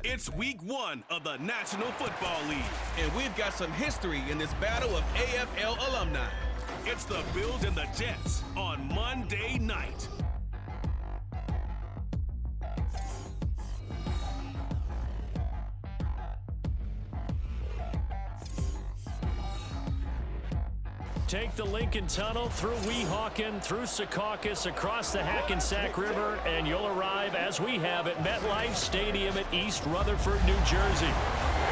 It's week 1 of the National Football League, and we've got some history in this battle of AFL alumni. It's the Bills and the Jets on Monday night. Take the Lincoln Tunnel through Weehawken, through Secaucus, across the Hackensack River, and you'll arrive, as we have, at MetLife Stadium at East Rutherford, New Jersey.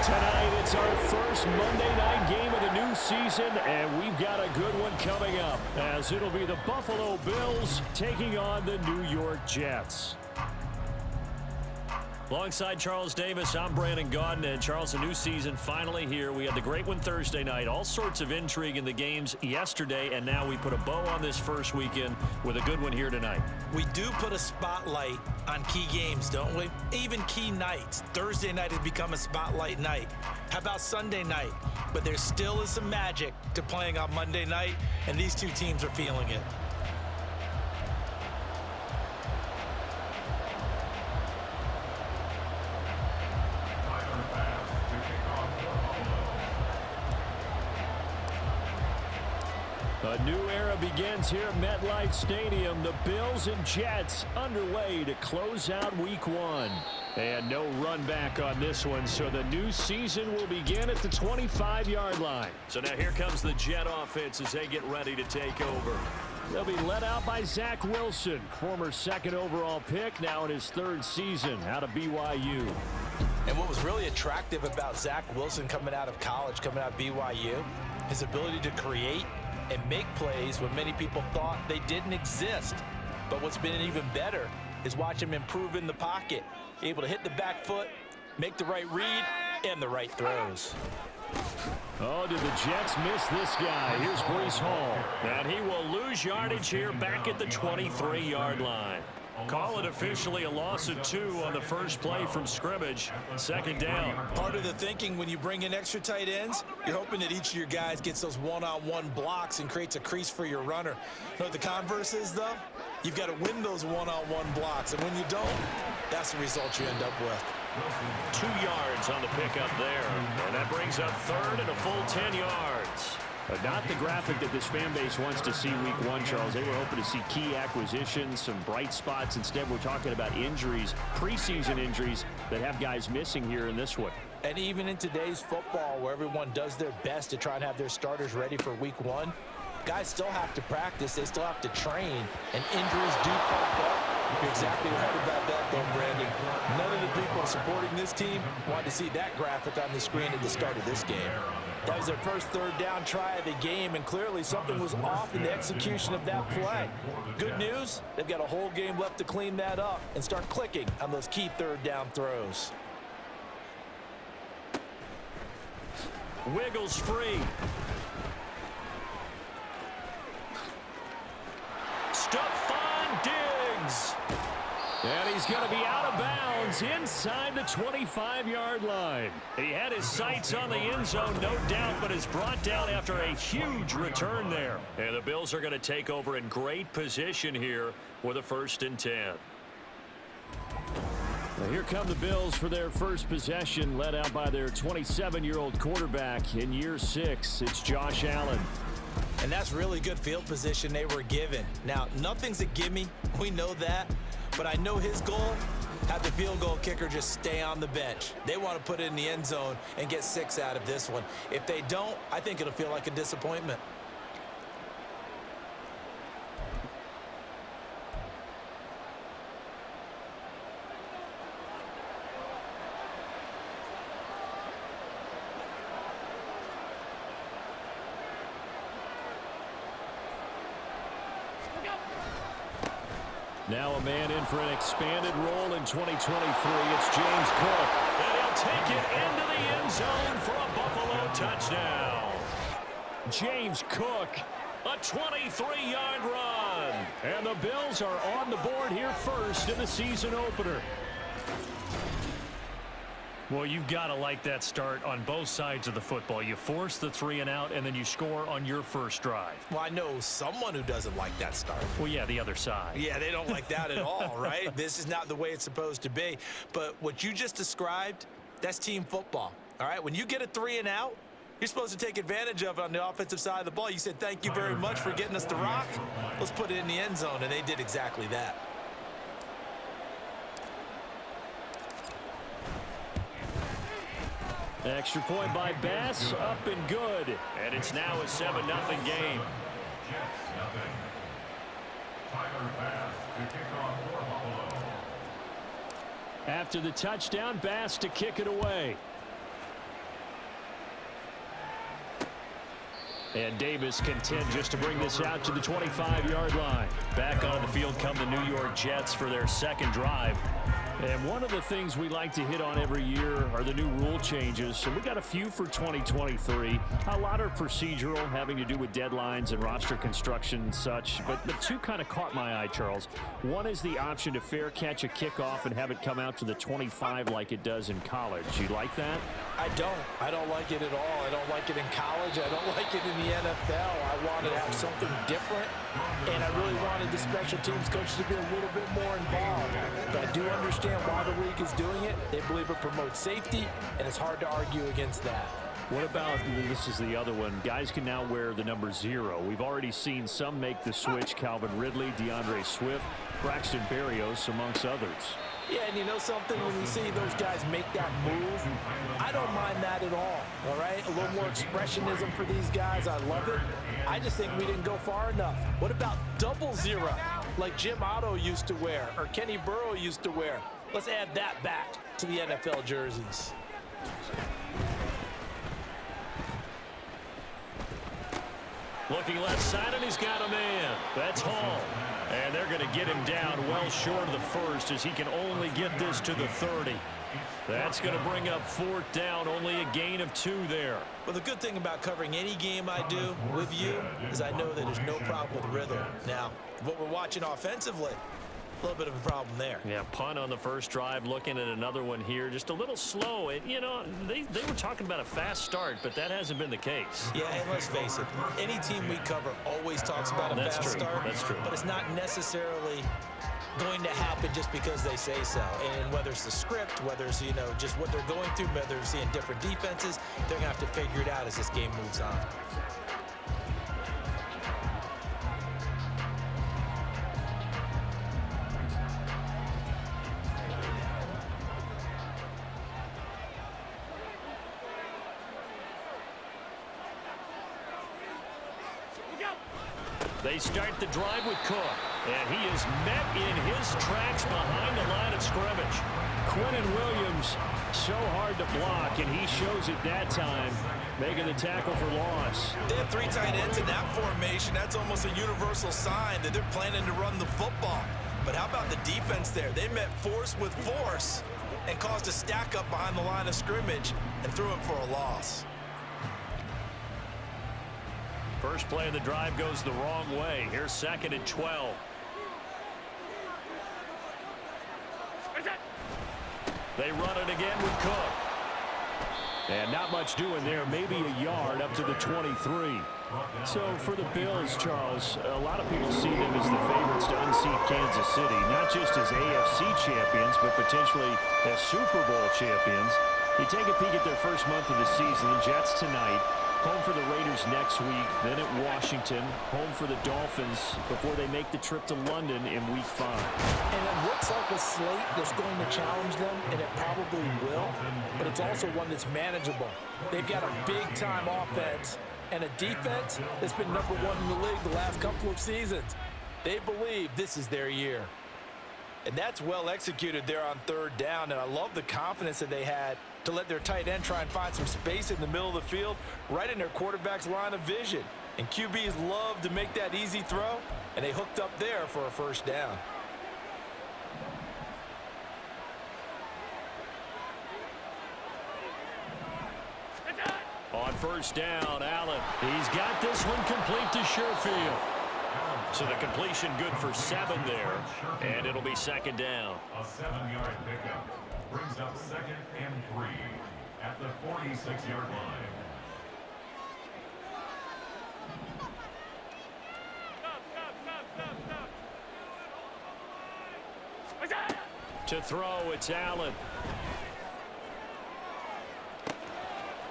Tonight, it's our first Monday night game of the new season, and we've got a good one coming up, as it'll be the Buffalo Bills taking on the New York Jets. Alongside Charles Davis, I'm Brandon Gaudin, and Charles, a new season finally here. We had the great one Thursday night, all sorts of intrigue in the games yesterday, and now we put a bow on this first weekend with a good one here tonight. We do put a spotlight on key games, don't we? Even key nights. Thursday night has become a spotlight night. How about Sunday night? But there still is some magic to playing on Monday night, and these two teams are feeling it. A new era begins here at MetLife Stadium. The Bills and Jets underway to close out week 1. And no run back on this one, so the new season will begin at the 25-yard line. So now here comes the Jet offense as they get ready to take over. They'll be led out by Zach Wilson, former second overall pick, now in his 3rd season out of BYU. And what was really attractive about Zach Wilson coming out of college, coming out of BYU, his ability to create and make plays when many people thought they didn't exist. But what's been even better is watch him improve in the pocket, able to hit the back foot, make the right read, and the right throws. Oh, did the Jets miss this guy? Here's Breece Hall. And he will lose yardage here back at the 23-yard line. Call it officially a loss of 2 on the first play from scrimmage. 2nd down. Part of the thinking when you bring in extra tight ends, you're hoping that each of your guys gets those one-on-one blocks and creates a crease for your runner. You know what the converse is, though? You've got to win those one-on-one blocks, and when you don't, that's the result you end up with. 2 yards on the pickup there. And that brings up 3rd and a full 10 yards. But not the graphic that this fan base wants to see week 1, Charles. They were hoping to see key acquisitions, some bright spots. Instead, we're talking about injuries, preseason injuries that have guys missing here in this one. And even in today's football, where everyone does their best to try and have their starters ready for week 1, guys still have to practice. They still have to train, and injuries do pop up. You're exactly right about that, though, Brandon. None of the people supporting this team wanted to see that graphic on the screen at the start of this game. That was their first 3rd down try of the game, and clearly something was off in the execution of that play. Good news, they've got a whole game left to clean that up and start clicking on those key 3rd down throws. Wiggles free. Stephon Diggs. And he's going to be out of bounds inside the 25-yard line. He had his sights on the end zone, no doubt, but is brought down after a huge return there. And the Bills are going to take over in great position here with a 1st and 10. Now here come the Bills for their first possession, led out by their 27-year-old quarterback in year 6. It's Josh Allen. And that's really good field position they were given. Now, nothing's a gimme. We know that. But I know his goal, have the field goal kicker just stay on the bench. They want to put it in the end zone and get 6 out of this one. If they don't, I think it'll feel like a disappointment. Now a man in for an expanded role in 2023. It's James Cook. And he'll take it into the end zone for a Buffalo touchdown. James Cook, a 23-yard run. And the Bills are on the board here first in the season opener. Well, you've got to like that start on both sides of the football. You force the 3 and out, and then you score on your first drive. Well, I know someone who doesn't like that start. Well, yeah, the other side. Yeah, they don't like that at all, right? This is not the way it's supposed to be. But what you just described, that's team football, all right? When you get a 3 and out, you're supposed to take advantage of it on the offensive side of the ball. You said, thank you very much for getting us the rock. Let's put it in the end zone, and they did exactly that. Extra point by Bass, up and good. And it's now a 7-0 game. After the touchdown, Bass to kick it away. And Davis content just to bring this out to the 25-yard line. Back on the field come the New York Jets for their second drive. And one of the things we like to hit on every year are the new rule changes. So we got a few for 2023. A lot are procedural, having to do with deadlines and roster construction and such. But the two kind of caught my eye, Charles. One is the option to fair catch a kickoff and have it come out to the 25 like it does in college. You like that? I don't like it at all. I don't like it in college. I don't like it in the NFL. I wanted to have something different, and I really wanted the special teams coaches to be a little bit more involved. But I do understand why the league is doing it. They believe it promotes safety, and it's hard to argue against that. What about, this is the other one, guys can now wear the number 0. We've already seen some make the switch, Calvin Ridley, DeAndre Swift, Braxton Berrios, amongst others. Yeah, and you know something? When you see those guys make that move, I don't mind that at all right? A little more expressionism for these guys. I love it. I just think we didn't go far enough. What about double 0, like Jim Otto used to wear or Kenny Burrow used to wear? Let's add that back to the NFL jerseys. Looking left side, and he's got a man. That's Hall. And they're going to get him down well short of the first as he can only get this to the 30. That's going to bring up 4th down, only a gain of 2 there. Well, the good thing about covering any game I do with you is I know that there's no problem with rhythm. Now, what we're watching offensively, a little bit of a problem there. Yeah, punt on the first drive, looking at another one here. Just a little slow. You know, they were talking about a fast start, but that hasn't been the case. Yeah, and let's face it, any team we cover always talks about a fast start. That's true. But it's not necessarily going to happen just because they say so. And whether it's the script, whether it's, you know, just what they're going through, whether they're seeing different defenses, they're going to have to figure it out as this game moves on. They start the drive with Cook, and he is met in his tracks behind the line of scrimmage. Quinnen Williams, so hard to block, and he shows it that time, making the tackle for loss. They have 3 tight ends in that formation. That's almost a universal sign that they're planning to run the football. But how about the defense there? They met force with force and caused a stack up behind the line of scrimmage and threw him for a loss. First play of the drive goes the wrong way. Here's 2nd and 12. They run it again with Cook. And not much doing there. Maybe a yard up to the 23. So for the Bills, Charles, a lot of people see them as the favorites to unseat Kansas City. Not just as AFC champions, but potentially as Super Bowl champions. You take a peek at their first month of the season. The Jets tonight. Home for the Raiders next week, then at Washington, home for the Dolphins before they make the trip to London in Week 5. And it looks like a slate that's going to challenge them, and it probably will, but it's also one that's manageable. They've got a big-time offense and a defense that's been #1 in the league the last couple of seasons. They believe this is their year. And that's well executed there on 3rd down, and I love the confidence that they had to let their tight end try and find some space in the middle of the field, right in their quarterback's line of vision. And QBs love to make that easy throw, and they hooked up there for a 1st down. On 1st down, Allen. He's got this one complete to Sherfield. So the completion good for 7 there, and it'll be second down. A 7-yard pickup brings up 2nd and 3 at the 46-yard line. To throw, it's Allen.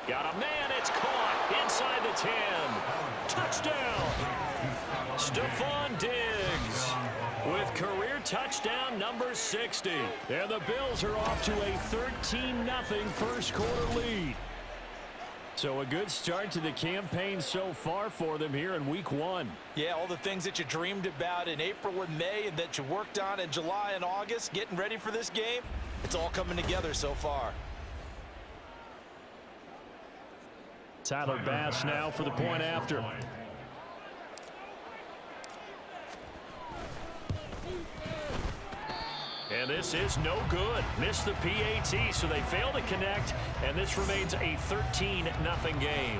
Got a man, it's caught inside the 10. Touchdown! Stephon Diggs with career touchdown number 60. And the Bills are off to a 13-0 first quarter lead. So a good start to the campaign so far for them here in week 1. Yeah, all the things that you dreamed about in April and May and that you worked on in July and August, getting ready for this game, it's all coming together so far. Tyler Bass now for the point after. And this is no good. Missed the PAT, so they fail to connect, and this remains a 13-0 game.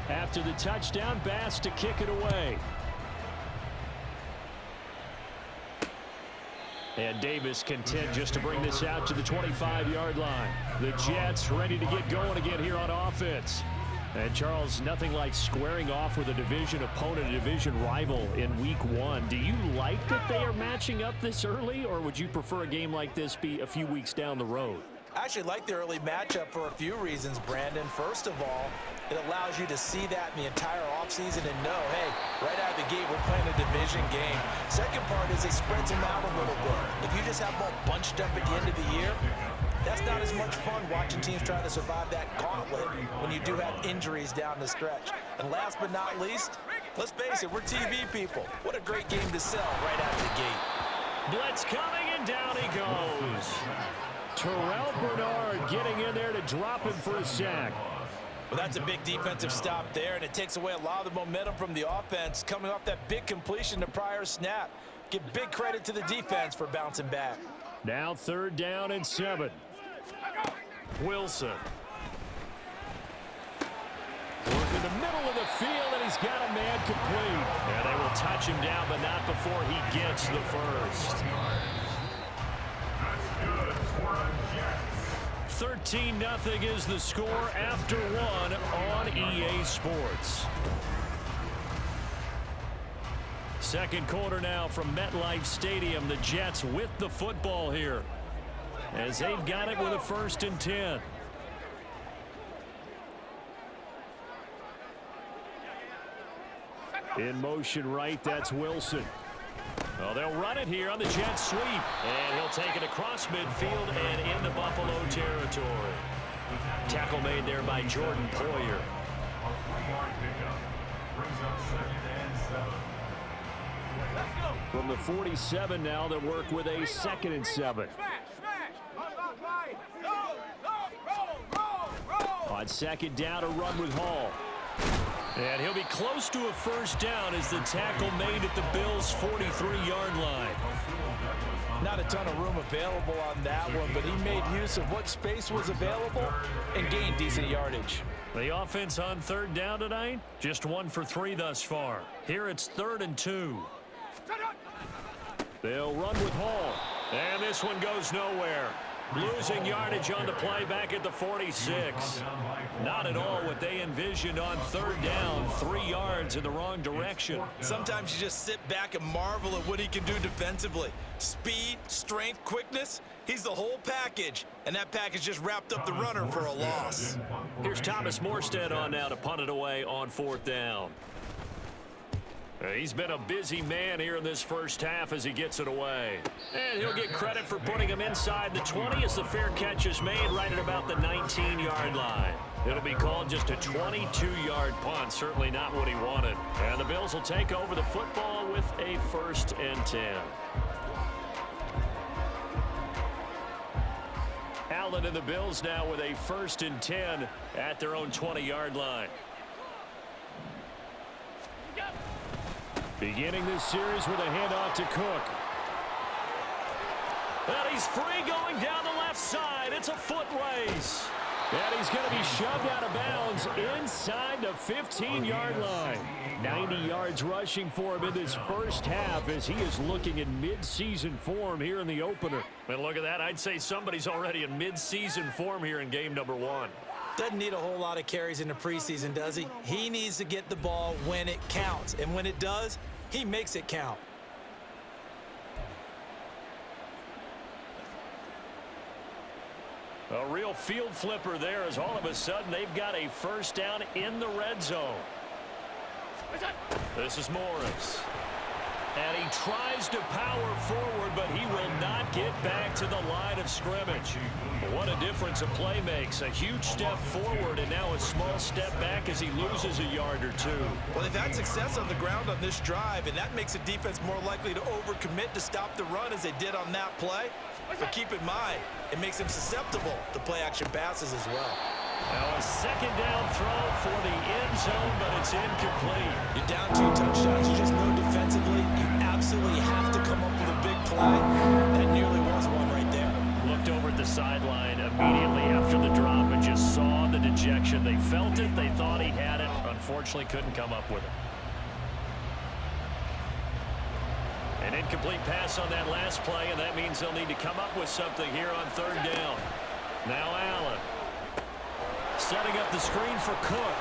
After the touchdown, Bass to kick it away. And Davis content just to bring this out to the 25-yard line. The Jets ready to get going again here on offense. And Charles, nothing like squaring off with a division opponent, a division rival in week 1. Do you like that they are matching up this early, or would you prefer a game like this be a few weeks down the road? I actually like the early matchup for a few reasons, Brandon. First of all, it allows you to see that in the entire offseason and know, hey, right out of the gate, we're playing a division game. Second part is it spreads them out a little bit. If you just have them all bunched up at the end of the year, that's not as much fun watching teams try to survive that gauntlet when you do have injuries down the stretch. And last but not least, let's face it, we're TV people. What a great game to sell right out of the gate. Blitz coming, and down he goes. Terrell Bernard getting in there to drop him for a sack. Well, that's a big defensive stop there, and it takes away a lot of the momentum from the offense coming off that big completion the prior snap. Give big credit to the defense for bouncing back. Now 3rd down and 7. Wilson. Working the middle of the field, and he's got a man complete. And they will touch him down, but not before he gets the first. 13-0 is the score after 1 on EA Sports. Second quarter now from MetLife Stadium. The Jets with the football here as they've got it with a 1st and 10. In motion right, that's Wilson. Well, they'll run it here on the jet sweep. And he'll take it across midfield and into Buffalo territory. Tackle made there by Jordan Poyer. From the 47 now, they'll work with a 2nd and 7. On 2nd down, a run with Hall. And he'll be close to a 1st down as the tackle made at the Bills' 43-yard line. Not a ton of room available on that one, but he made use of what space was available and gained decent yardage. The offense on 3rd down tonight, just 1 for 3 thus far. Here it's 3rd and 2. They'll run with Hall. And this one goes nowhere. Losing yardage on the play back at the 46. Not at all what they envisioned on 3rd down. 3 yards in the wrong direction. Sometimes you just sit back and marvel at what he can do defensively. Speed, strength, quickness. He's the whole package. And that package just wrapped up the runner for a loss. Here's Thomas Morstead on now to punt it away on 4th down. He's been a busy man here in this first half as he gets it away. And he'll get credit for putting him inside the 20 as the fair catch is made right at about the 19-yard line. It'll be called just a 22-yard punt, certainly not what he wanted. And the Bills will take over the football with a 1st and 10. Allen and the Bills now with a 1st and 10 at their own 20-yard line. Beginning this series with a handoff to Cook. And he's free going down the left side. It's a foot race. And he's going to be shoved out of bounds inside the 15-yard line. 90 yards rushing for him in this first half as he is looking in mid-season form here in the opener. And look at that. I'd say somebody's already in mid-season form here in game number 1. Doesn't need a whole lot of carries in the preseason, does he? He needs to get the ball when it counts. And when it does, he makes it count. A real field flipper there as all of a sudden they've got a first down in the red zone. This is Morris. And he tries to power forward, but he will not get back to the line of scrimmage. What a difference a play makes. A huge step forward and now a small step back as he loses a yard or two. Well, they've had success on the ground on this drive, and that makes a defense more likely to overcommit to stop the run as they did on that play. But keep in mind, it makes them susceptible to play-action passes as well. Now a second down throw for the end zone, but it's incomplete. You're down 2 touchdowns. You just know defensively you absolutely have to come up with a big play. That nearly was one right there. Looked over at the sideline immediately after the drop and just saw the dejection. They felt it. They thought he had it. Unfortunately, couldn't come up with it. An incomplete pass on that last play, and that means they'll need to come up with something here on third down. Now Allen. Setting up the screen for Cook.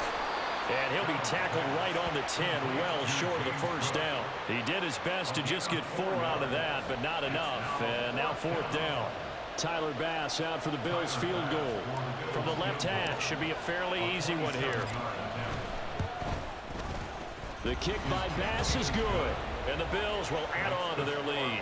And he'll be tackled right on the 10, well short of the first down. He did his best to just get 4 out of that, but not enough. And now fourth down. Tyler Bass out for the Bills field goal. From the left hash, should be a fairly easy one here. The kick by Bass is good. And the Bills will add on to their lead.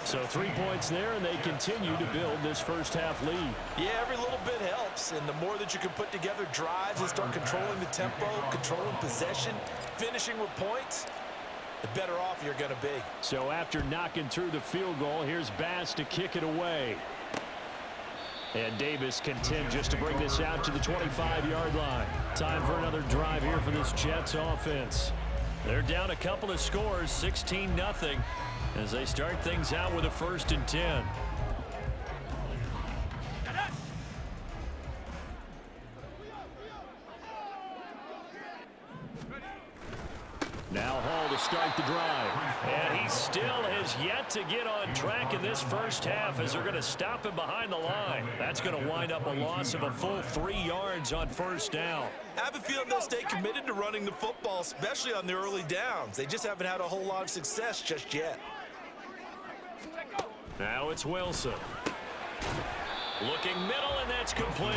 So 3 points there, and they continue to build this first half lead. Yeah, every little bit helps, and the more that you can put together drives and start controlling the tempo, controlling possession, finishing with points, the better off you're going to be. So after knocking through the field goal, here's Bass to kick it away. And Davis content just to bring this out to the 25-yard line. Time for another drive here for this Jets offense. They're down a couple of scores, 16-0. As they start things out with a 1st and 10. Now Hall to start the drive. And he still has yet to get on track in this first half as they're going to stop him behind the line. That's going to wind up a loss of a full 3 yards on first down. I have a feeling they'll stay committed to running the football, especially on the early downs. They just haven't had a whole lot of success just yet. Now it's Wilson. Looking middle, and that's complete.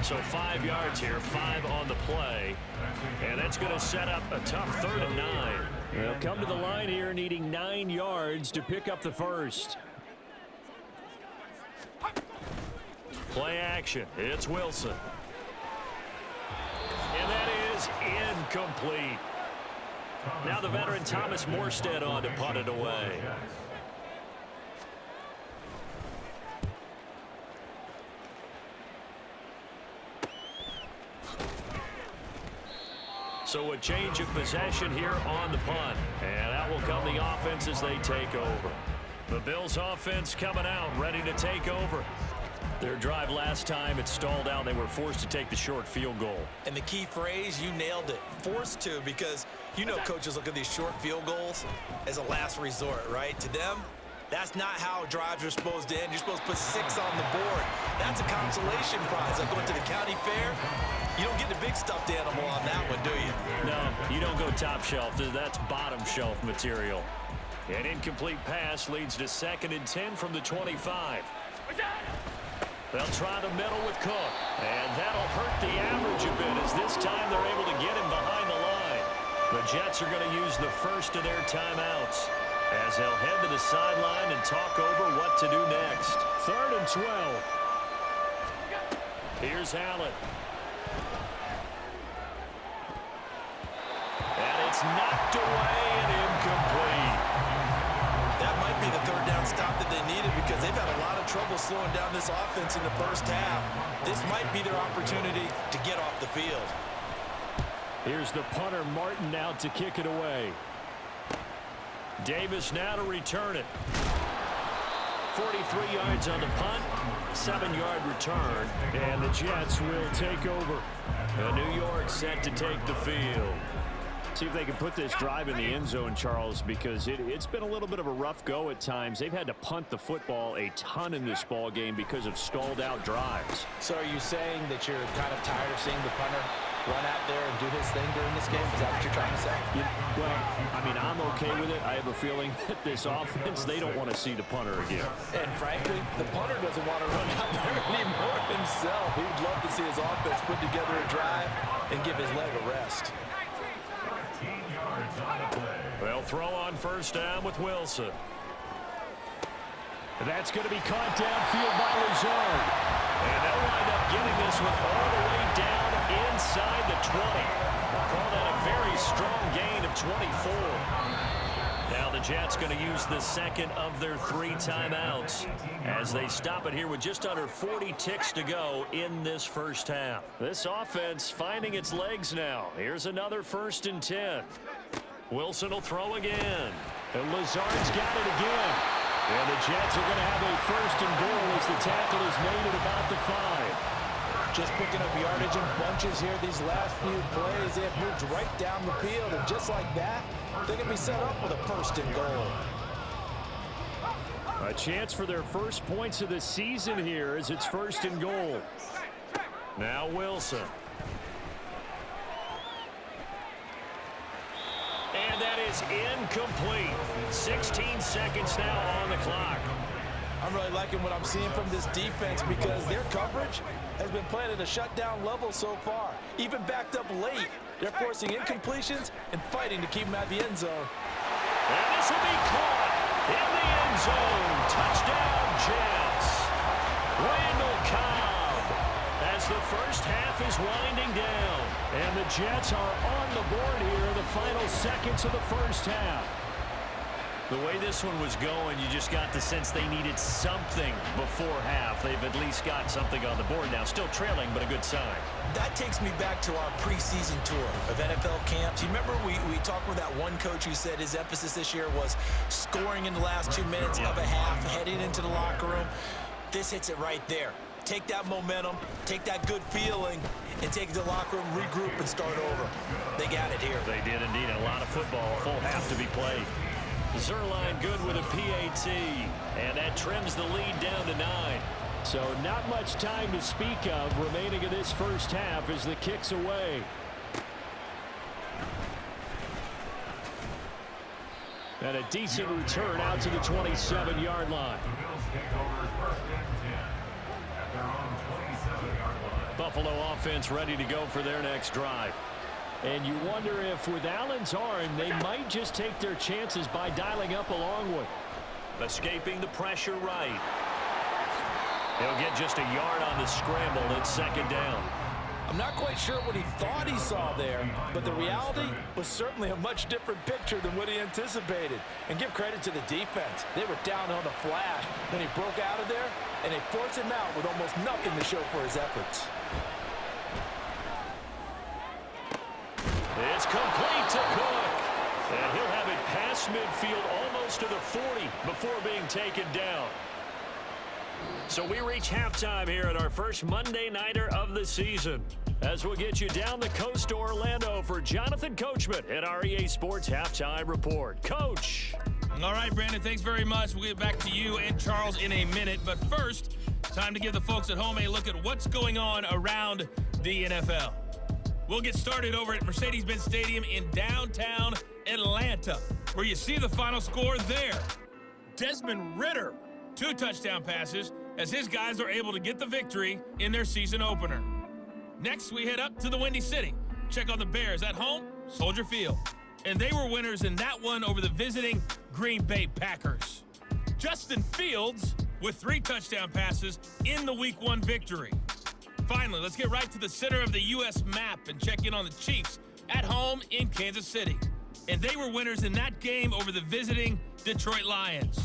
So 5 yards here, 5 on the play. And that's going to set up a tough 3rd and 9. They'll come to the line here needing 9 yards to pick up the first. Play action. It's Wilson. And that is incomplete. Now the veteran Thomas Morstead on to punt it away. So a change of possession here on the punt. And out will come the offense as they take over. The Bills offense coming out, ready to take over. Their drive last time, it stalled out. They were forced to take the short field goal. And the key phrase, you nailed it. Forced to, because you know coaches look at these short field goals as a last resort, right? To them, that's not how drives are supposed to end. You're supposed to put 6 on the board. That's a consolation prize. Like going to the county fair, you don't get the big stuffed animal on that one, do you? No, you don't go top shelf. That's bottom shelf material. An incomplete pass leads to 2nd and 10 from the 25. They'll try the middle with Cook. And that'll hurt the average a bit as this time they're able to get him behind the line. The Jets are going to use the first of their timeouts as they'll head to the sideline and talk over what to do next. 3rd and 12. Here's Allen. And it's knocked away and incomplete. That might be the 3rd down stop that they needed because they've had a lot of trouble slowing down this offense in the first half. This might be their opportunity to get off the field. Here's the punter Martin out to kick it away. Davis now to return it. 43 yards on the punt, 7-yard return, and the Jets will take over. New York set to take the field. See if they can put this drive in the end zone, Charles, because it's been a little bit of a rough go at times. They've had to punt the football a ton in this ball game because of stalled out drives. So are you saying that you're kind of tired of seeing the punter run out there and do his thing during this game? Is that what you're trying to say? Well, I mean, I'm okay with it. I have a feeling that this offense, they don't want to see the punter again. And frankly, the punter doesn't want to run out there anymore himself. He would love to see his offense put together a drive and give his leg a rest. They'll throw on first down with Wilson. That's going to be caught downfield by Lazard. And they'll wind up getting this one all the way down inside the 20. Call that a very strong gain of 24. Now the Jets going to use the second of their 3 timeouts as they stop it here with just under 40 ticks to go in this first half. This offense finding its legs now. Here's another 1st and 10. Wilson will throw again. And Lazard's got it again. And the Jets are going to have a 1st and goal as the tackle is made at about the 5. Just picking up yardage in bunches here these last few plays. They have moved right down the field, and just like that, they can be set up with a 1st and goal. A chance for their first points of the season here as it's 1st and goal. Now Wilson. And that is incomplete. 16 seconds now on the clock. I'm really liking what I'm seeing from this defense because their coverage has been playing at a shutdown level so far. Even backed up late, they're forcing incompletions and fighting to keep them at the end zone. And this will be caught in the end zone. Touchdown, Jets. Randall Cobb as the first half is winding down. And the Jets are on the board here in the final seconds of the first half. The way this one was going, you just got the sense they needed something before half. They've at least got something on the board now. Still trailing, but a good sign. That takes me back to our preseason tour of NFL camps. You remember we talked with that one coach who said his emphasis this year was scoring in the last 2 minutes of a half, heading into the locker room. This hits it right there. Take that momentum, take that good feeling, and take it to the locker room, regroup, and start over. They got it here. They did indeed. A lot of football, a full half to be played. Zerline good with a PAT, and that trims the lead down to 9. So not much time to speak of remaining in this first half as the kick's away. And a decent return out to the 27-yard line. The Bills take over 1st and 10 at their own 27-yard line. Buffalo offense ready to go for their next drive. And you wonder if with Allen's arm, they might just take their chances by dialing up a long one. Escaping the pressure right. He'll get just a yard on the scramble. It's 2nd down. I'm not quite sure what he thought he saw there, but the reality was certainly a much different picture than what he anticipated. And give credit to the defense. They were down on the flash when he broke out of there, and they forced him out with almost nothing to show for his efforts. It's complete to Cook. And he'll have it past midfield almost to the 40 before being taken down. So we reach halftime here at our first Monday Nighter of the season. As we'll get you down the coast to Orlando for Jonathan Coachman at our EA Sports Halftime Report. Coach. All right, Brandon, thanks very much. We'll get back to you and Charles in a minute. But first, time to give the folks at home a look at what's going on around the NFL. We'll get started over at Mercedes-Benz Stadium in downtown Atlanta, where you see the final score there. Desmond Ridder, 2 touchdown passes, as his guys are able to get the victory in their season opener. Next, we head up to the Windy City. Check on the Bears at home, Soldier Field. And they were winners in that one over the visiting Green Bay Packers. Justin Fields with 3 touchdown passes in the Week 1 victory. Finally, let's get right to the center of the U.S. map and check in on the Chiefs at home in Kansas City. And they were winners in that game over the visiting Detroit Lions.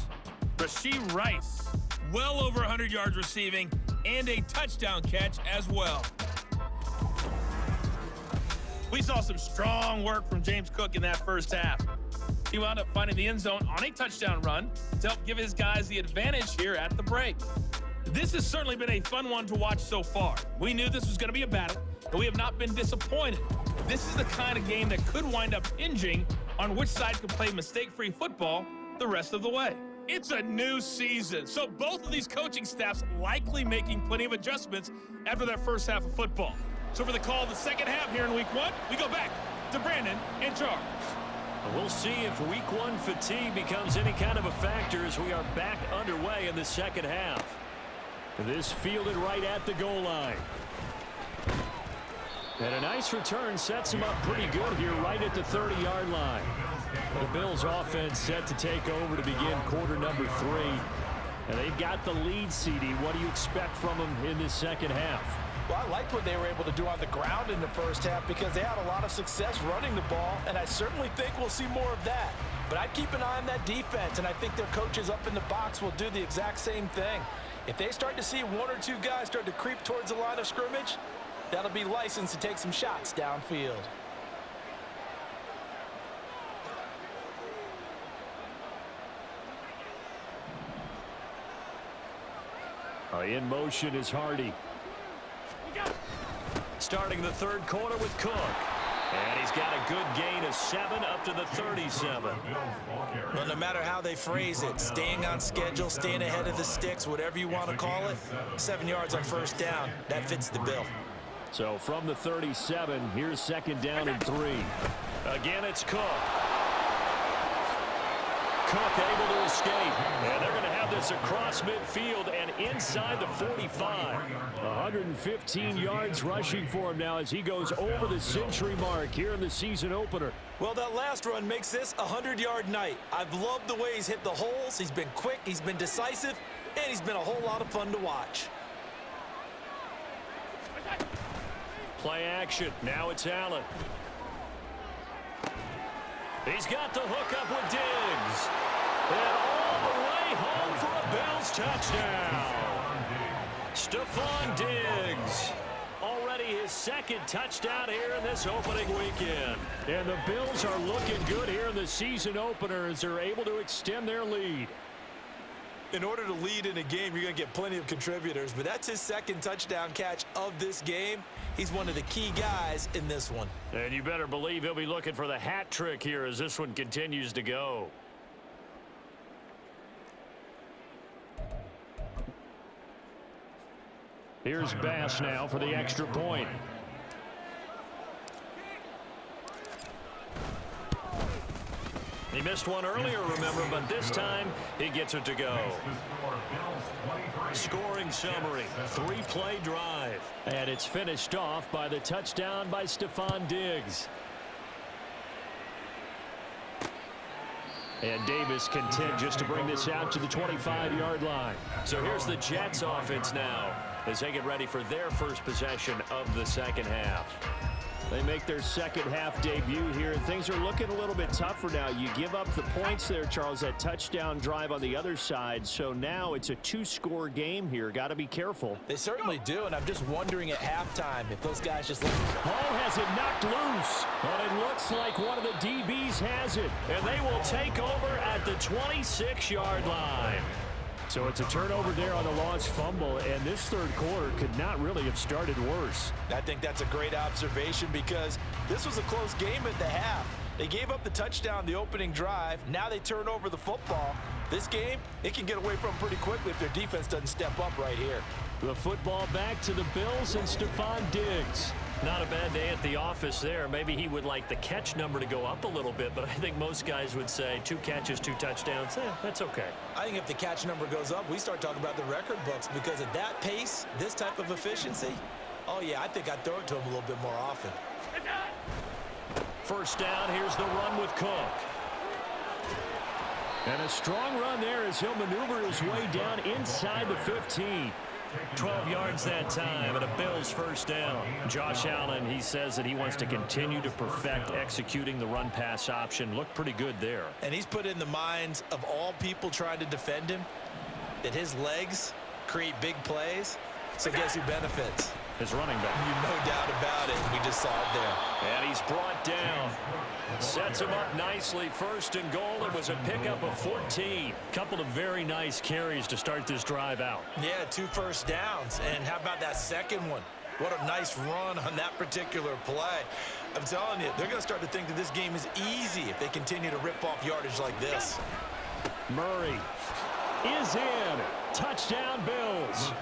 Rashee Rice, well over 100 yards receiving and a touchdown catch as well. We saw some strong work from James Cook in that first half. He wound up finding the end zone on a touchdown run to help give his guys the advantage here at the break. This has certainly been a fun one to watch so far. We knew this was going to be a battle, but we have not been disappointed. This is the kind of game that could wind up hinging on which side can play mistake-free football the rest of the way. It's a new season, so both of these coaching staffs likely making plenty of adjustments after that first half of football. So for the call of the second half here in Week 1, we go back to Brandon and Charles. We'll see if Week 1 fatigue becomes any kind of a factor as we are back underway in the second half. This fielded right at the goal line. And a nice return sets him up pretty good here right at the 30-yard line. The Bills offense set to take over to begin quarter number 3. And they've got the lead, CD. What do you expect from them in this second half? Well, I liked what they were able to do on the ground in the first half because they had a lot of success running the ball, and I certainly think we'll see more of that. But I'd keep an eye on that defense, and I think their coaches up in the box will do the exact same thing. If they start to see one or two guys start to creep towards the line of scrimmage, that'll be licensed to take some shots downfield. In motion is Hardy. Starting the third quarter with Cook. And he's got a good gain of 7 up to the 37. Well, no matter how they phrase it, staying on schedule, staying ahead of the sticks, whatever you want to call it, 7 yards on first down, that fits the bill. So from the 37, here's second down and 3. Again, it's Cook. Cook able to escape. And they're going to have this across midfield and inside the 45. 115 yards rushing for him now as he goes over the century mark here in the season opener. Well, that last run makes this a 100-yard night. I've loved the way he's hit the holes. He's been quick, he's been decisive, and he's been a whole lot of fun to watch. Play action. Now it's Allen. He's got the hook up with Diggs. And all the way home for a Bills touchdown. Stephon Diggs. Already his second touchdown here in this opening weekend. And the Bills are looking good here in the season opener as they're able to extend their lead. In order to lead in a game, you're going to get plenty of contributors, but that's his second touchdown catch of this game. He's one of the key guys in this one. And you better believe he'll be looking for the hat trick here as this one continues to go. Here's Bass now for the extra point. He missed one earlier, remember, but this time he gets it to go. Scoring summary, 3-play drive. And it's finished off by the touchdown by Stephon Diggs. And Davis content just to bring this out to the 25-yard line. So here's the Jets offense now as they get ready for their first possession of the second half. They make their second half debut here, and things are looking a little bit tougher now. You give up the points there, Charles, that touchdown drive on the other side. So now it's a 2-score game here. Got to be careful. They certainly do, and I'm just wondering at halftime if those guys just... Ball has it knocked loose, and it looks like one of the DBs has it. And they will take over at the 26-yard line. So it's a turnover there on the lost fumble, and this third quarter could not really have started worse. I think that's a great observation because this was a close game at the half. They gave up the touchdown the opening drive. Now they turn over the football. This game, it can get away from pretty quickly if their defense doesn't step up right here. The football back to the Bills and Stephon Diggs. Not a bad day at the office there. Maybe he would like the catch number to go up a little bit, but I think most guys would say 2 catches, 2 touchdowns. That's okay. I think if the catch number goes up, we start talking about the record books because at that pace, this type of efficiency, oh yeah, I think I'd throw it to him a little bit more often. First down, here's the run with Cook. And a strong run there as he'll maneuver his way down inside the 15. 12 yards that time and a Bills first down. Josh Allen, he says that he wants to continue to perfect executing the run-pass option. Looked pretty good there. And he's put in the minds of all people trying to defend him that his legs create big plays. So guess who benefits? his running back. No doubt about it. We just saw it there. And he's brought down. Sets him up nicely. First and goal. It was a pickup of 14. Couple of very nice carries to start this drive out. Yeah, 2 first downs. And how about that second one? What a nice run on that particular play. I'm telling you, they're going to start to think that this game is easy if they continue to rip off yardage like this. Murray is in. Touchdown, Bills.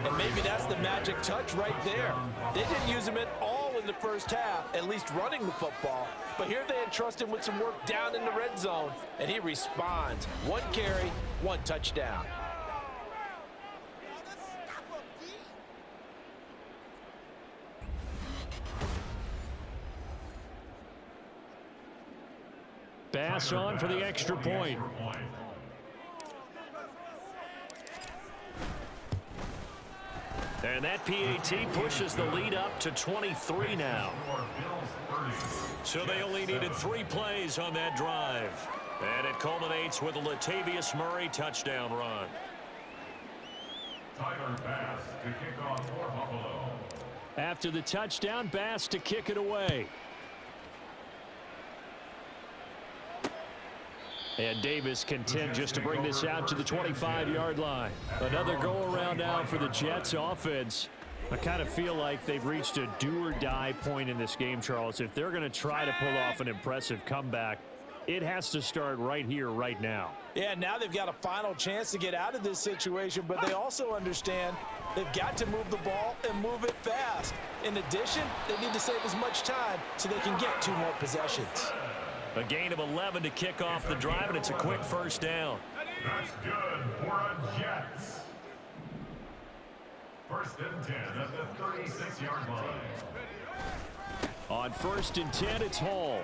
And maybe that's the magic touch right there. They didn't use him at all in the first half, at least running the football. But here they entrust him with some work down in the red zone, and he responds. 1 carry, 1 touchdown. Bass on for the extra point. And that PAT pushes the lead up to 23 now. So they only needed 3 plays on that drive. And it culminates with a Latavius Murray touchdown run. Tyler Bass to kick off for Buffalo. After the touchdown, Bass to kick it away. And Davis content just to bring this out to the 25-yard line. Another go-around now for the Jets offense. I kind of feel like they've reached a do-or-die point in this game, Charles. If they're going to try to pull off an impressive comeback, it has to start right here, right now. Yeah, now they've got a final chance to get out of this situation, but they also understand they've got to move the ball and move it fast. In addition, they need to save as much time so they can get 2 more possessions. A gain of 11 to kick off the drive, and it's a quick first down. That's good for a Jets. First and 10 at the 36-yard line. On 1st and 10, it's Hall.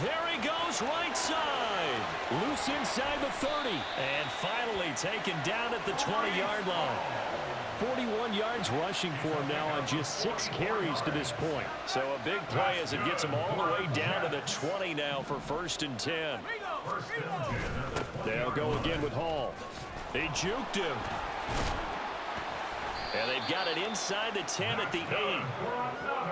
There he goes, right side. Loose inside the 30. And finally taken down at the 20-yard line. 41 yards rushing for him now on just 6 carries to this point. So a big play as it gets him all the way down to the 20 now for 1st and 10. They'll go again with Hall. They juked him. And they've got it inside the 10 at the 8.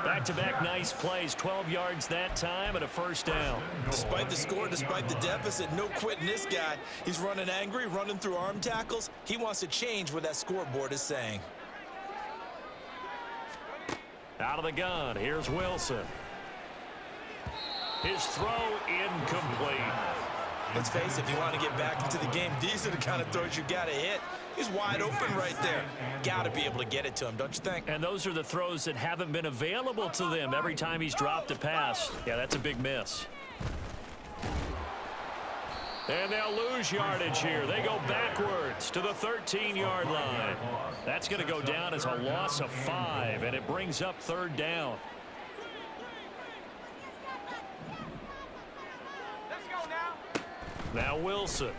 Back-to-back nice plays, 12 yards that time and a first down. Despite the score, despite the deficit, no quitting this guy. He's running angry, running through arm tackles. He wants to change what that scoreboard is saying. Out of the gun, here's Wilson. His throw incomplete. Let's face it, if you want to get back into the game, these are the kind of throws you got to hit. He's wide open right there. Got to be able to get it to him, don't you think? And those are the throws that haven't been available to them every time he's dropped a pass. Yeah, that's a big miss. And they'll lose yardage here. They go backwards to the 13-yard line. That's going to go down as a loss of 5, and it brings up 3rd down. Now Wilson.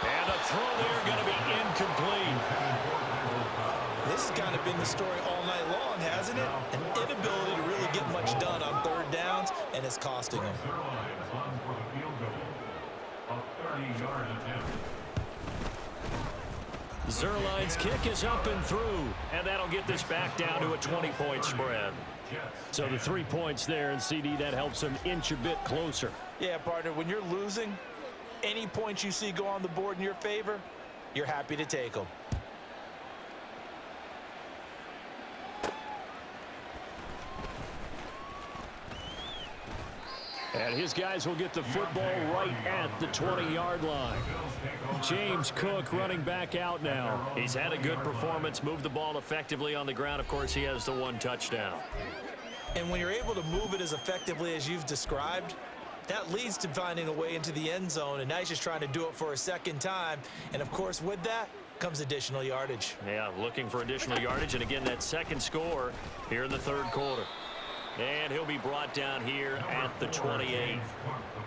And a throw there going to be incomplete. This has kind of been the story all night long, hasn't it? An inability to really get much done on 3rd downs, and it's costing them. Zuerlein's kick is up and through, and that'll get this back down to a 20-point spread. So the 3 points there, and CD, that helps them inch a bit closer. Yeah, partner, when you're losing, any points you see go on the board in your favor, you're happy to take them. And his guys will get the football right at the 20-yard line. James Cook running back out now. He's had a good performance, moved the ball effectively on the ground. Of course, he has the 1 touchdown. And when you're able to move it as effectively as you've described, that leads to finding a way into the end zone, and now he's just trying to do it for a 2nd time. And, of course, with that comes additional yardage. Yeah, looking for additional yardage, and again, that 2nd score here in the 3rd quarter. And he'll be brought down here at the 28.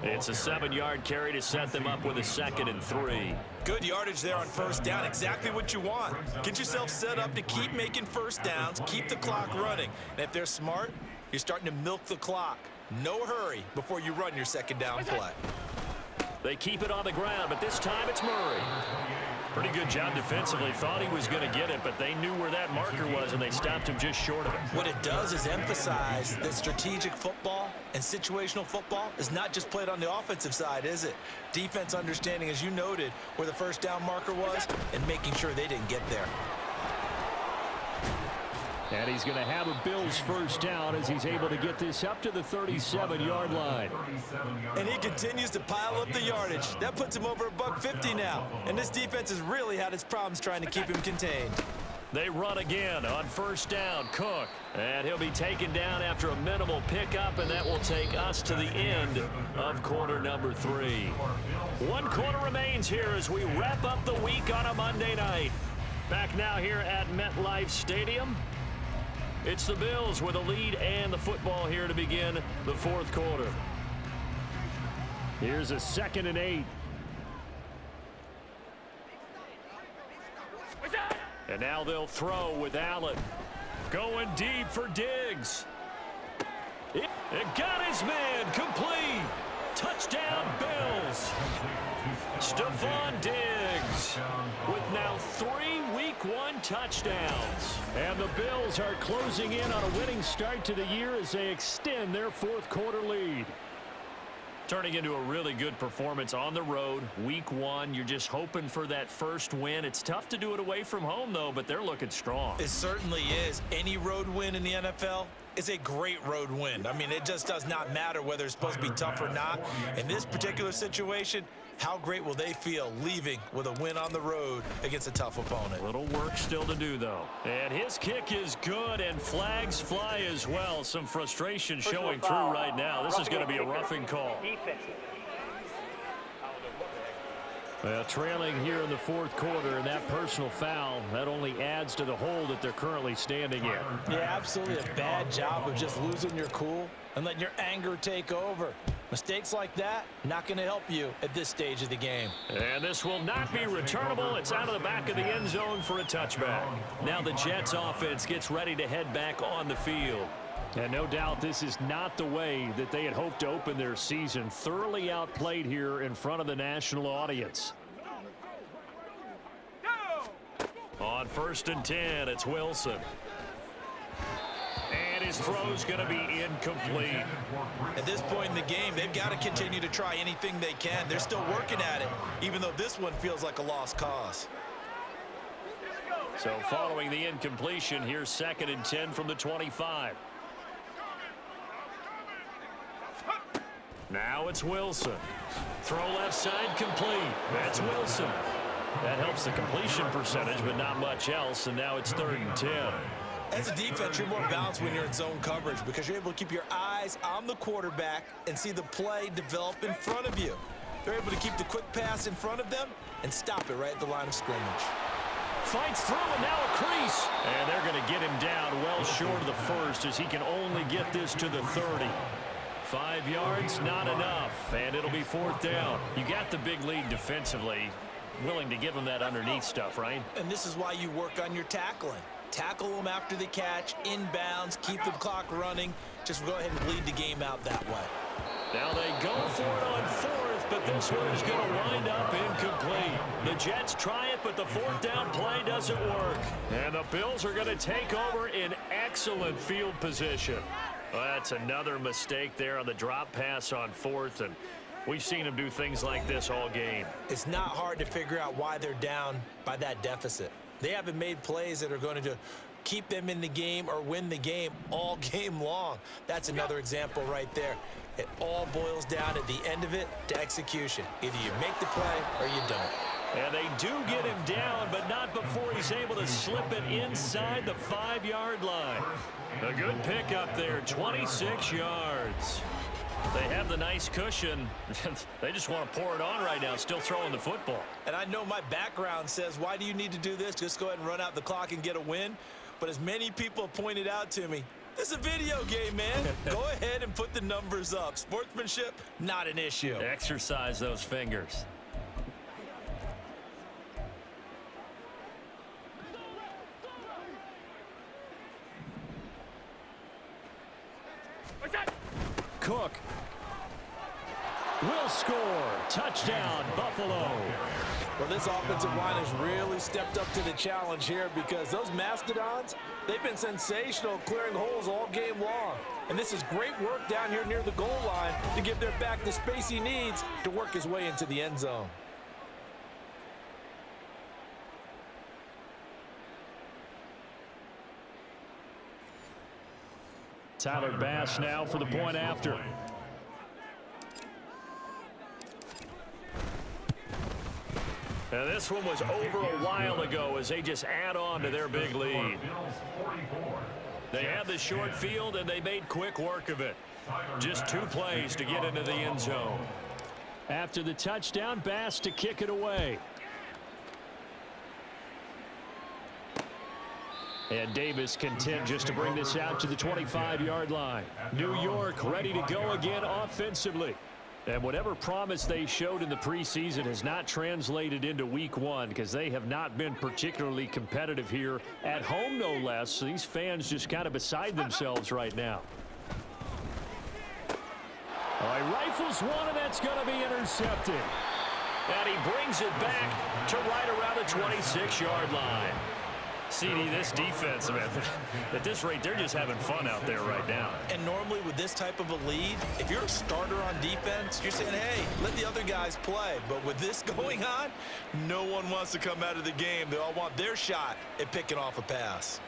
It's a 7-yard carry to set them up with a 2nd and 3. Good yardage there on 1st down, exactly what you want. Get yourself set up to keep making 1st downs, keep the clock running. And if they're smart, you're starting to milk the clock. No hurry before you run your 2nd down play. They keep it on the ground, but this time it's Murray. Pretty good job defensively. Thought he was going to get it, but they knew where that marker was, and they stopped him just short of it. What it does is emphasize that strategic football and situational football is not just played on the offensive side, is it? Defense understanding, as you noted, where the first down marker was and making sure they didn't get there. And he's going to have a Bills first down as he's able to get this up to the 37-yard line. And he continues to pile up the yardage. That puts him over $150 now. And this defense has really had its problems trying to keep him contained. They run again on first down. Cook. And he'll be taken down after a minimal pickup, and that will take us to the end of quarter number 3. 1 quarter remains here as we wrap up the week on a Monday night. Back now here at MetLife Stadium. It's the Bills with a lead and the football here to begin the 4th quarter. Here's a 2nd and 8. And now they'll throw with Allen. Going deep for Diggs. It got his man complete. Touchdown Bills. Stephon Diggs with now 3 Week 1 touchdowns. And the Bills are closing in on a winning start to the year as they extend their 4th quarter lead. Turning into a really good performance on the road. Week 1, you're just hoping for that first win. It's tough to do it away from home, though, but they're looking strong. It certainly is. Any road win in the NFL is a great road win. I mean, it just does not matter whether it's supposed to be tough or not. In this particular situation, how great will they feel leaving with a win on the road against a tough opponent? Little work still to do, though. And his kick is good, and flags fly as well. Some frustration showing through right now. This is going to be a roughing call. Well, trailing here in the 4th quarter, and that personal foul, that only adds to the hole that they're currently standing in. Yeah, absolutely a bad job of just losing your cool and letting your anger take over. Mistakes like that, not going to help you at this stage of the game. And this will not be returnable. It's out of the back of the end zone for a touchback. Now the Jets offense gets ready to head back on the field. And no doubt this is not the way that they had hoped to open their season. Thoroughly outplayed here in front of the national audience. On 1st and 10, it's Wilson. And his throw's going to be incomplete. At this point in the game, they've got to continue to try anything they can. They're still working at it, even though this one feels like a lost cause. So following the incompletion, here's 2nd and 10 from the 25. Now it's Wilson. Throw left side complete. That's Wilson. That helps the completion percentage, but not much else, and now it's 3rd and 10. As a defense, you're more balanced when you're in zone coverage because you're able to keep your eyes on the quarterback and see the play develop in front of you. They're able to keep the quick pass in front of them and stop it right at the line of scrimmage. Fights through, and now a crease. And they're going to get him down well short of the first as he can only get this to the 30. 5 yards, not enough, and it'll be 4th down. You got the big lead defensively. Willing to give them that underneath stuff, right? And this is why you work on your tackling. Tackle them after the catch, inbounds, keep the clock running. Just go ahead and bleed the game out that way. Now they go for it on 4th, but this one is going to wind up incomplete. The Jets try it, but the 4th down play doesn't work. And the Bills are going to take over in excellent field position. Well, that's another mistake there on the drop pass on 4th, and we've seen them do things like this all game. It's not hard to figure out why they're down by that deficit. They haven't made plays that are going to keep them in the game or win the game all game long. That's another example right there. It all boils down at the end of it to execution. Either you make the play or you don't. And they do get him down, but not before he's able to slip it inside the 5-yard line. A good pickup there, 26 yards. They have the nice cushion. They just want to pour it on right now, still throwing the football. And I know my background says, why do you need to do this? Just go ahead and run out the clock and get a win. But as many people have pointed out to me, this is a video game, man. Go ahead and put the numbers up. Sportsmanship, not an issue. Exercise those fingers. Cook. Wilson score. Touchdown, Buffalo. Well, this offensive line has really stepped up to the challenge here because those Mastodons, they've been sensational clearing holes all game long. And this is great work down here near the goal line to give their back the space he needs to work his way into the end zone. Tyler Bass now for the point after. Now this one was over a while ago as they just add on to their big lead. They had the short field and they made quick work of it. Just 2 plays to get into the end zone. After the touchdown, Bass to kick it away. And Davis content just to bring this out to the 25-yard line. New York ready to go again offensively. And whatever promise they showed in the preseason has not translated into week 1 because they have not been particularly competitive here at home, no less. So these fans just kind of beside themselves right now. All right, rifles one, and that's going to be intercepted. And he brings it back to right around the 26-yard line. CD, this defense, man, at this rate, they're just having fun out there right now. And normally with this type of a lead, if you're a starter on defense, you're saying, hey, let the other guys play. But with this going on, no one wants to come out of the game. They all want their shot at picking off a pass.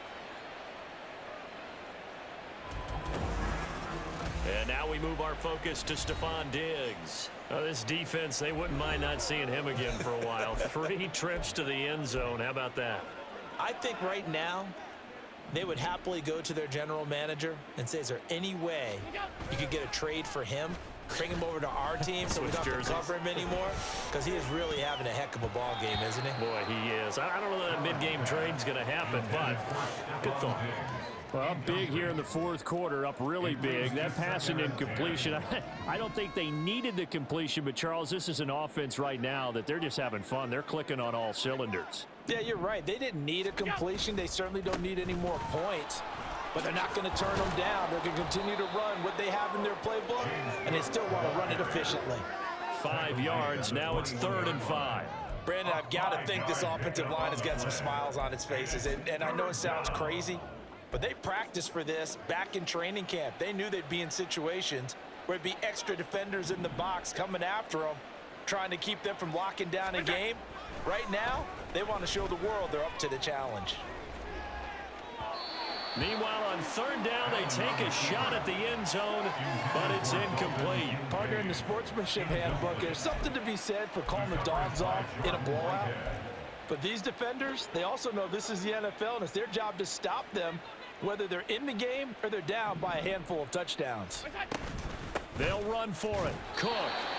And now we move our focus to Stephon Diggs. Oh, this defense, they wouldn't mind not seeing him again for a while. 3 trips to the end zone. How about that? I think right now they would happily go to their general manager and say, is there any way you could get a trade for him, bring him over to our team so we don't have to cover him anymore? Because he is really having a heck of a ball game, isn't he? Boy, he is. I don't know that mid-game trade's going to happen, but good thought. Well, up big here in the 4th quarter, up really big. That passing incompletion, I don't think they needed the completion, but Charles, this is an offense right now that they're just having fun. They're clicking on all cylinders. Yeah, you're right. They didn't need a completion. They certainly don't need any more points. But they're not going to turn them down. They're going to continue to run what they have in their playbook, and they still want to run it efficiently. 5 yards. Now it's 3rd and 5. Brandon, I've got to think this offensive line has got some smiles on its faces. And I know it sounds crazy, but they practiced for this back in training camp. They knew they'd be in situations where it'd be extra defenders in the box coming after them, trying to keep them from locking down a game. Right now, they want to show the world they're up to the challenge. Meanwhile, on 3rd down, they take a shot at the end zone, but it's incomplete. Partner, in the sportsmanship handbook, there's something to be said for calling the dogs off in a blowout. But these defenders, they also know this is the NFL, and it's their job to stop them, whether they're in the game or they're down by a handful of touchdowns. They'll run for it. Cook,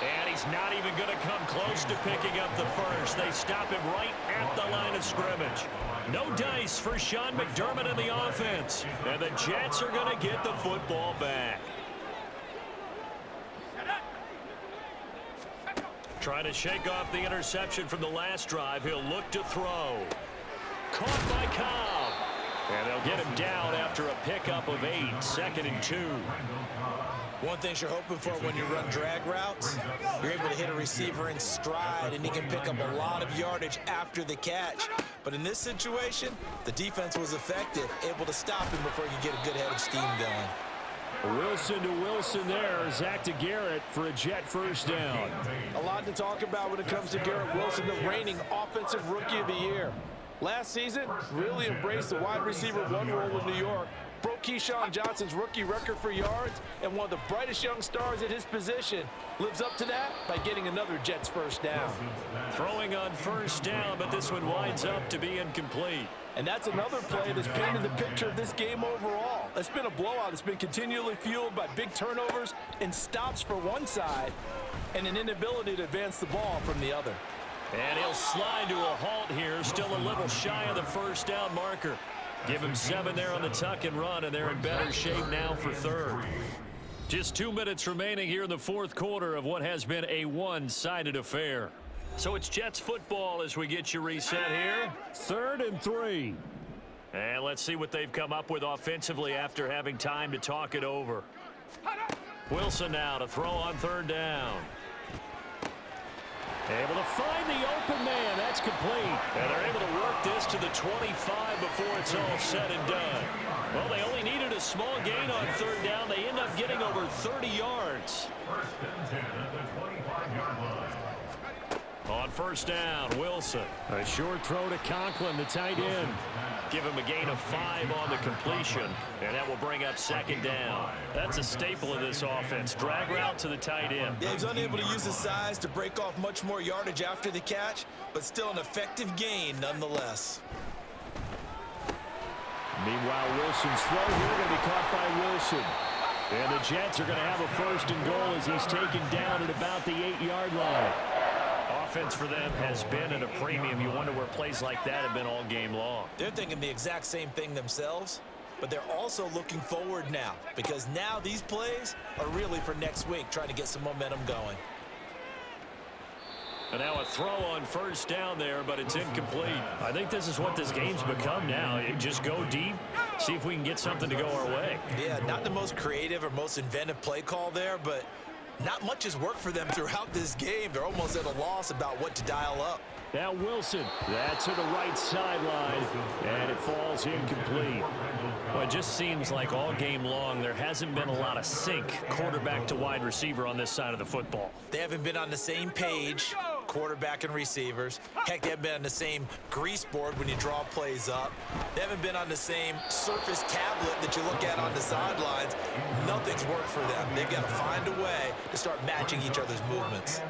and he's not even going to come close to picking up the first. They stop him right at the line of scrimmage. No dice for Sean McDermott in the offense. And the Jets are going to get the football back. Trying to shake off the interception from the last drive. He'll look to throw. Caught by Cobb. And they'll get him down after a pickup of 8. 2nd and 2. One thing you're hoping for when you run drag routes, you're able to hit a receiver in stride, and he can pick up a lot of yardage after the catch. But in this situation, the defense was effective, able to stop him before you get a good head of steam going. Wilson to Wilson there. Zach to Garrett for a Jet first down. A lot to talk about when it comes to Garrett Wilson, the reigning offensive rookie of the year. Last season, really embraced the wide receiver 1 role in New York. Broke Keyshawn Johnson's rookie record for yards, and one of the brightest young stars at his position lives up to that by getting another Jets first down. Throwing on 1st down, but this one winds up to be incomplete. And that's another play that's painted the picture of this game overall. It's been a blowout. It's been continually fueled by big turnovers and stops for one side and an inability to advance the ball from the other. And he'll slide to a halt here, still a little shy of the 1st down marker. Give him 7 there on the tuck and run, and they're in better shape now for 3rd. Just 2 minutes remaining here in the 4th quarter of what has been a one-sided affair. So it's Jets football as we get you reset here. 3rd and 3. And let's see what they've come up with offensively after having time to talk it over. Wilson now to throw on 3rd down. Able to find the open man. That's complete. And they're able to work this to the 25 before it's all said and done. Well, they only needed a small gain on third down. They end up getting over 30 yards. First and 10 at the 25-yard line. On first down, Wilson. A short throw to Conklin, the tight end. Give him a gain of 5 on the completion, and that will bring up second down. That's a staple of this offense. Drag route to the tight end. Yeah, he's unable to use his size to break off much more yardage after the catch, but still an effective gain nonetheless. Meanwhile, Wilson's throw here going to be caught by Wilson. And the Jets are going to have a first and goal as he's taken down at about the 8-yard line. Offense for them has been at a premium. You wonder where plays like that have been all game long. They're thinking the exact same thing themselves, but they're also looking forward now because now these plays are really for next week, trying to get some momentum going. And now a throw on first down there, but it's incomplete. I think this is what this game's become now. You just go deep, see if we can get something to go our way. Yeah, not the most creative or most inventive play call there, but not much has worked for them throughout this game. They're almost at a loss about what to dial up. Now Wilson, that's to the right sideline, and it falls incomplete. Well, it just seems like all game long there hasn't been a lot of sync quarterback to wide receiver on this side of the football. They haven't been on the same page, quarterback and receivers. Heck, they haven't been on the same grease board when you draw plays up. They haven't been on the same surface tablet that you look at on the sidelines. Nothing's worked for them. They've got to find a way to start matching each other's movements.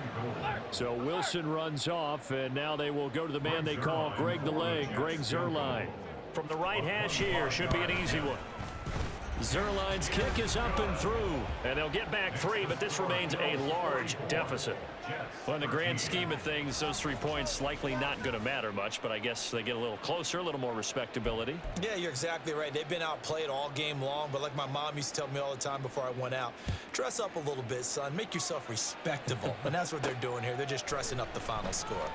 So Wilson runs off, and now they will go to the man they call Greg the Leg, Greg Zuerlein. From the right hash here, should be an easy one. Zuerlein's kick is up and through. And they'll get back 3, but this remains a large deficit. Well, in the grand scheme of things, those 3 points likely not going to matter much, but I guess they get a little closer, a little more respectability. Yeah, you're exactly right. They've been outplayed all game long, but like my mom used to tell me all the time before I went out, dress up a little bit, son. Make yourself respectable. And that's what they're doing here. They're just dressing up the final score.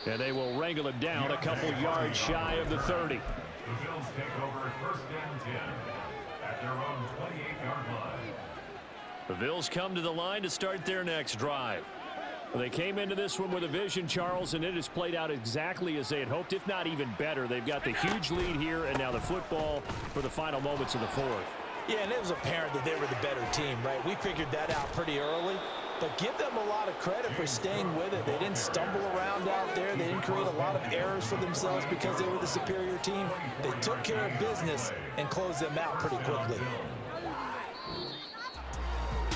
And they will wrangle him down a couple yards shy of the 30. The Bills take over first and 10 at their own 28-yard line. The Bills come to the line to start their next drive. Well, they came into this one with a vision, Charles, and it has played out exactly as they had hoped, if not even better. They've got the huge lead here, and now the football for the final moments of the fourth. Yeah, and it was apparent that they were the better team, right? We figured that out pretty early. But give them a lot of credit for staying with it. They didn't stumble around out there. They didn't create a lot of errors for themselves because they were the superior team. They took care of business and closed them out pretty quickly.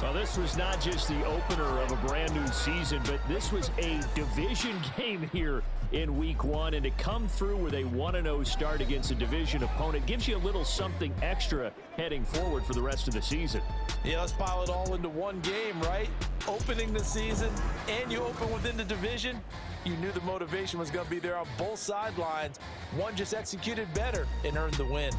Well, this was not just the opener of a brand new season, but this was a division game here in week 1. And to come through with a 1-0 start against a division opponent gives you a little something extra heading forward for the rest of the season. Yeah, let's pile it all into one game, right? Opening the season, and you open within the division. You knew the motivation was going to be there on both sidelines. One just executed better and earned the win.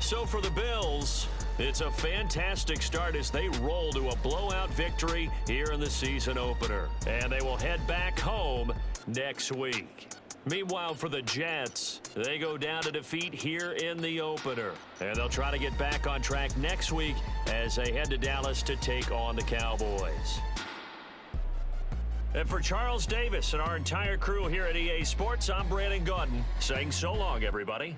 So for the Bills, it's a fantastic start as they roll to a blowout victory here in the season opener. And they will head back home next week. Meanwhile, for the Jets, they go down to defeat here in the opener. And they'll try to get back on track next week as they head to Dallas to take on the Cowboys. And for Charles Davis and our entire crew here at EA Sports, I'm Brandon Gaudin saying so long, everybody.